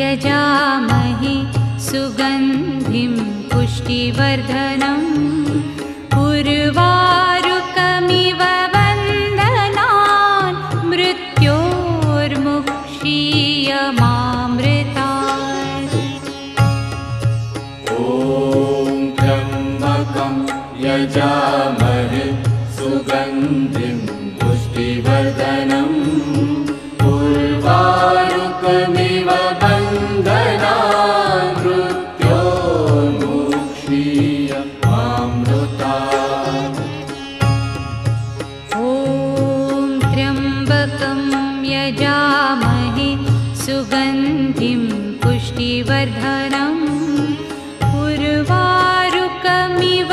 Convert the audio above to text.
यजामहे सुगन्धिं पुष्टिवर्धनम् उर्वारुकमिव वन्दनान् मृत्योर्मुक्षीयमामृतात्। ॐ त्र्यम्बकं यजामहे सुगन्धिं पुष्टिवर्धनम् उर्वारुकमिव वन्दनान् मृत्योर्मुक्षीयमामृतात्। ॐ त्र्यम्बकं यजामहे सुगन्धिं पुष्टिवर्धनम् उर्वारुकमिव